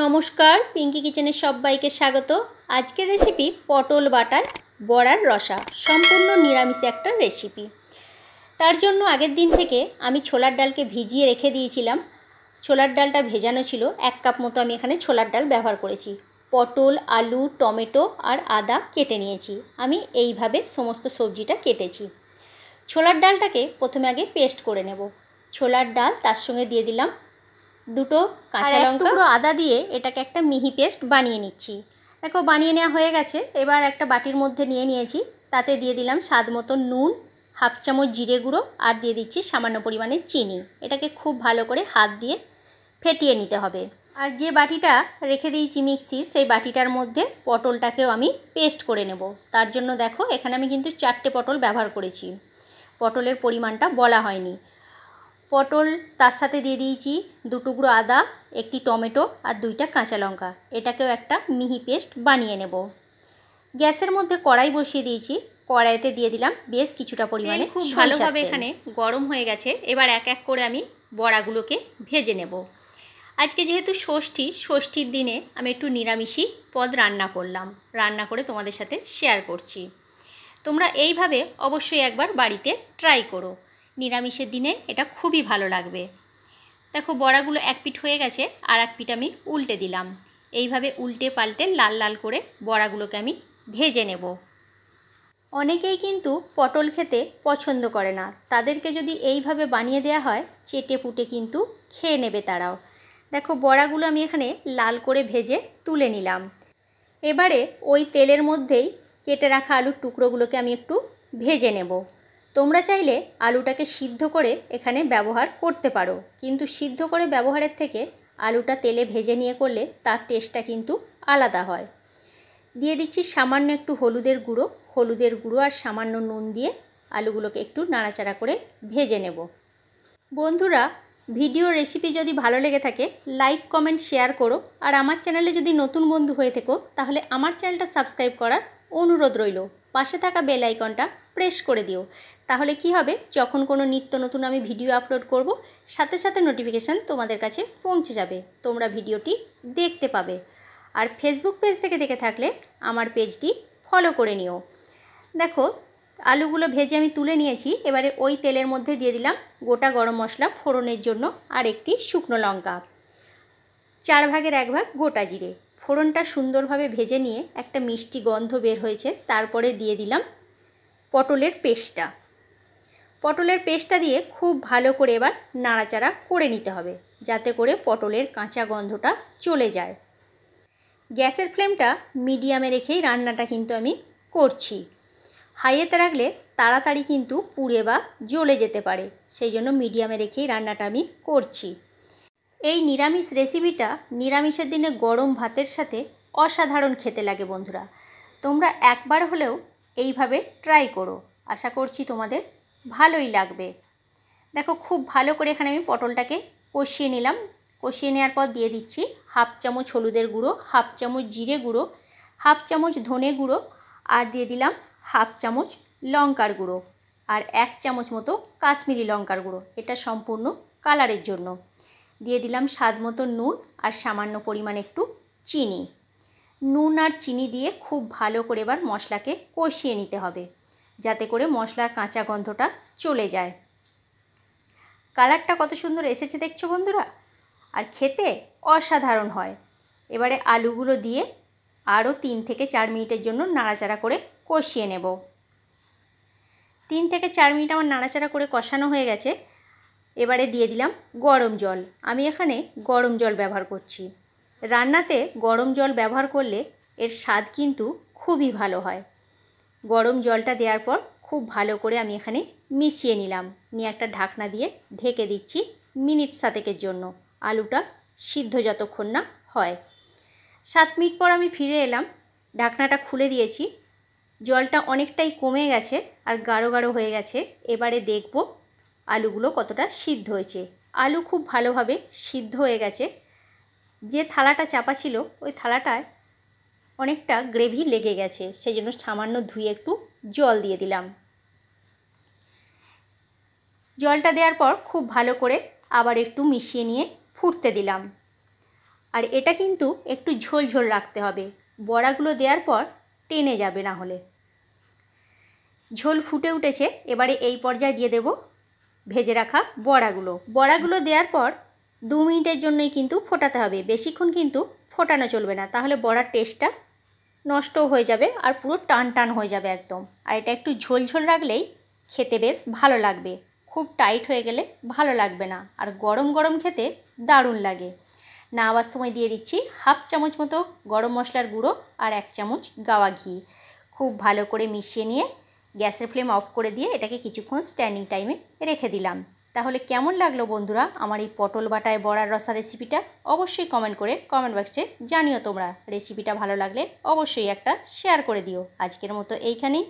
নমস্কার, পিঙ্কি কিচেনের সবাইকে স্বাগত। আজকের রেসিপি পটল বাটায় বড়ার রসা, সম্পূর্ণ নিরামিষ একটা রেসিপি। তার জন্য আগের দিন থেকে আমি ছোলার ডালকে ভিজিয়ে রেখে দিয়েছিলাম। ছোলার ডালটা ভেজানো ছিল, 1 কাপ মতো আমি এখানে ছোলার ডাল ব্যবহার করেছি। পটল, আলু, টমেটো আর আদা কেটে নিয়েছি। আমি এইভাবে সমস্ত সবজিটা কেটেছি। ছোলার ডালটাকে প্রথমে আগে পেস্ট করে নেব। ছোলার ডাল, তার সঙ্গে দিয়ে দিলাম 2 কাঁচা লঙ্কা, আদা দিয়ে এটাকে একটা মিহি পেস্ট বানিয়ে নিচ্ছি। দেখো বানিয়ে নেওয়া হয়ে গেছে। এবার একটা বাটির মধ্যে নিয়ে নিয়েছি, তাতে দিয়ে দিলাম স্বাদ মতো নুন, 1/2 চামচ জিরে গুঁড়ো আর দিয়ে দিচ্ছি সামান্য পরিমাণে চিনি। এটাকে খুব ভালো করে হাত দিয়ে ফেটিয়ে নিতে হবে। আর যে বাটিটা রেখে দিয়েছি মিক্সির, সেই বাটিটার মধ্যে পটলটাকেও আমি পেস্ট করে নেব। তার জন্য দেখো এখানে আমি কিন্তু 4টে পটল ব্যবহার করেছি, পটলের পরিমাণটা বলা হয়নি। পটল, তার সাথে দিয়ে দিয়েছি 2 টুকরো আদা, 1টি টমেটো আর 2টা কাঁচা লঙ্কা। এটাকেও একটা মিহি পেস্ট বানিয়ে নেব। গ্যাসের মধ্যে কড়াই বসিয়ে দিয়েছি। কড়াইতে দিয়ে দিলাম বেশ কিছুটা পরিমাণে, খুব ভালোভাবে এখানে গরম হয়ে গেছে। এবার এক এক করে আমি বড়াগুলোকে ভেজে নেব। আজকে যেহেতু ষষ্ঠীর দিনে আমি একটু নিরামিষই পদ রান্না করলাম, রান্না করে তোমাদের সাথে শেয়ার করছি। তোমরা এইভাবে অবশ্যই একবার বাড়িতে ট্রাই করো, নিরামিষের দিনে এটা খুবই ভালো লাগবে। দেখো বড়াগুলো এক পিঠ হয়ে গেছে, আর এক পিঠ আমি উল্টে দিলাম। এইভাবে উল্টে পাল্টে লাল লাল করে বড়াগুলোকে আমি ভেজে নেব। অনেকেই কিন্তু পটল খেতে পছন্দ করে না, তাদেরকে যদি এইভাবে বানিয়ে দেওয়া হয় চেটে পুটে কিন্তু খেয়ে নেবে তারাও। দেখো বড়াগুলো আমি এখানে লাল করে ভেজে তুলে নিলাম। এবারে ওই তেলের মধ্যেই কেটে রাখা আলুর টুকরোগুলোকে আমি একটু ভেজে নেব। তোমরা চাইলে আলুটাকে সিদ্ধ করে এখানে ব্যবহার করতে পারো, কিন্তু সিদ্ধ করে ব্যবহারের থেকে আলুটা তেলে ভেজে নিয়ে করলে তার টেস্টটা কিন্তু আলাদা হয়। দিয়ে দিচ্ছি সামান্য একটু হলুদের গুঁড়ো আর সামান্য নুন দিয়ে আলুগুলোকে একটু নাড়াচাড়া করে ভেজে নেব। বন্ধুরা, ভিডিও রেসিপি যদি ভালো লেগে থাকে লাইক, কমেন্ট, শেয়ার করো। আর আমার চ্যানেলে যদি নতুন বন্ধু হয়ে থেকো তাহলে আমার চ্যানেলটা সাবস্ক্রাইব করার অনুরোধ রইল। পাশে থাকা বেল আইকনটা প্রেস করে দিও, তাহলে কি হবে, যখন কোনো নিত্য নতুন আমি ভিডিও আপলোড করব সাথে সাথে নোটিফিকেশান তোমাদের কাছে পৌঁছে যাবে, তোমরা ভিডিওটি দেখতে পাবে। আর ফেসবুক পেজ থেকে দেখে থাকলে আমার পেজটি ফলো করে নিও। দেখো আলুগুলো ভেজে আমি তুলে নিয়েছি। এবারে ওই তেলের মধ্যে দিয়ে দিলাম গোটা গরম মশলা ফোড়নের জন্য আর 1টি শুকনো লঙ্কা, 4 ভাগের 1 ভাগ গোটা জিরে। ফোড়নটা সুন্দরভাবে ভেজে নিয়ে একটা মিষ্টি গন্ধ বের হয়েছে, তারপরে দিয়ে দিলাম পটলের পেস্টটা দিয়ে খুব ভালো করে এবার নাড়াচাড়া করে নিতে হবে, যাতে করে পটলের কাঁচা গন্ধটা চলে যায়। গ্যাসের ফ্লেমটা মিডিয়ামে রেখেই রান্নাটা কিন্তু আমি করছি। হাইয়েতে রাখলে তাড়াতাড়ি কিন্তু পুড়ে বা জ্বলে যেতে পারে, সেই জন্য মিডিয়ামে রেখেই রান্নাটা আমি করছি। এই নিরামিষ রেসিপিটা নিরামিষের দিনে গরম ভাতের সাথে অসাধারণ খেতে লাগে বন্ধুরা। তোমরা একবার হলেও এইভাবে ট্রাই করো, আশা করছি তোমাদের ভালোই লাগবে। দেখো খুব ভালো করে এখানে আমি পটলটাকে কষিয়ে নিলাম। কষিয়ে নেওয়ার পর দিয়ে দিচ্ছি 1/2 চামচ হলুদের গুঁড়ো, 1/2 চামচ জিরে গুঁড়ো, 1/2 চামচ ধনে গুঁড়ো আর দিয়ে দিলাম 1/2 চামচ লঙ্কার গুঁড়ো আর 1 চামচ মতো কাশ্মীরি লঙ্কার গুঁড়ো, এটা সম্পূর্ণ কালারের জন্য। দিয়ে দিলাম স্বাদ মতো নুন আর সামান্য পরিমাণে একটু চিনি। নুন আর চিনি দিয়ে খুব ভালো করে এবার মশলাকে কষিয়ে নিতে হবে, যাতে করে মশলার কাঁচা গন্ধটা চলে যায়। কালারটা কত সুন্দর এসেছে দেখছো বন্ধুরা, আর খেতে অসাধারণ হয়। এবারে আলুগুলো দিয়ে আরও 3 থেকে 4 মিনিটের জন্য নাড়াচাড়া করে কষিয়ে নেব। 3 থেকে 4 মিনিট আমার নাড়াচাড়া করে কষানো হয়ে গেছে। এবারে দিয়ে দিলাম গরম জল। আমি এখানে গরম জল ব্যবহার করছি। রান্নাতে গরম জল ব্যবহার করলে এর স্বাদ কিন্তু খুবই ভালো হয়। গরম জলটা দেওয়ার পর খুব ভালো করে আমি এখানে মিশিয়ে নিলাম, নিয়ে একটা ঢাকনা দিয়ে ঢেকে দিচ্ছি মিনিট 7 জন্য, আলুটা সিদ্ধ যতক্ষণ না হয়। 7 মিনিট পর আমি ফিরে এলাম, ঢাকনাটা খুলে দিয়েছি। জলটা অনেকটাই কমে গেছে আর গাঢ় গাঢ় হয়ে গেছে। এবারে দেখব আলুগুলো কতটা সিদ্ধ হয়েছে। আলু খুব ভালোভাবে সিদ্ধ হয়ে গেছে। যে থালাটা চাপা ছিল ওই থালাটায় অনেকটা গ্রেভি লেগে গেছে, সেই জন্য সামান্য ধুয়ে একটু জল দিয়ে দিলাম। জলটা দেওয়ার পর খুব ভালো করে আবার একটু মিশিয়ে নিয়ে ফুটতে দিলাম। আর এটা কিন্তু একটু ঝোল ঝোল রাখতে হবে, বড়াগুলো দেওয়ার পর টেনে যাবে না হলে। ঝোল ফুটে উঠেছে, এবারে এই পর্যায়ে দিয়ে দেব ভেজে রাখা বড়াগুলো দেওয়ার পর 2 মিনিটের জন্যই কিন্তু ফোটাতে হবে, বেশিক্ষণ কিন্তু ফোটানো চলবে না, তাহলে বড়ার টেস্টটা নষ্টও হয়ে যাবে আর পুরো টান টান হয়ে যাবে একদম। আর এটা একটু ঝোল ঝোল রাখলেই খেতে বেশ ভালো লাগবে, খুব টাইট হয়ে গেলে ভালো লাগবে না, আর গরম গরম খেতে দারুণ লাগে। নামাবার সময় দিয়ে দিচ্ছি 1/2 চামচ মতো গরম মশলার গুঁড়ো আর 1 চামচ গাওয়া ঘি। খুব ভালো করে মিশিয়ে নিয়ে গ্যাসের ফ্লেম অফ করে দিয়ে এটাকে কিছুক্ষণ স্ট্যান্ডিং টাইমে রেখে দিলাম। তাহলে কেমন লাগলো বন্ধুরা আমার এই পটল বাটায় বড়ার রসা রেসিপিটা? অবশ্যই কমেন্ট করে কমেন্ট বক্সে জানিও তোমরা। রেসিপিটা ভালো লাগলে অবশ্যই একটা শেয়ার করে দিও। আজকের মতো এইখানেই।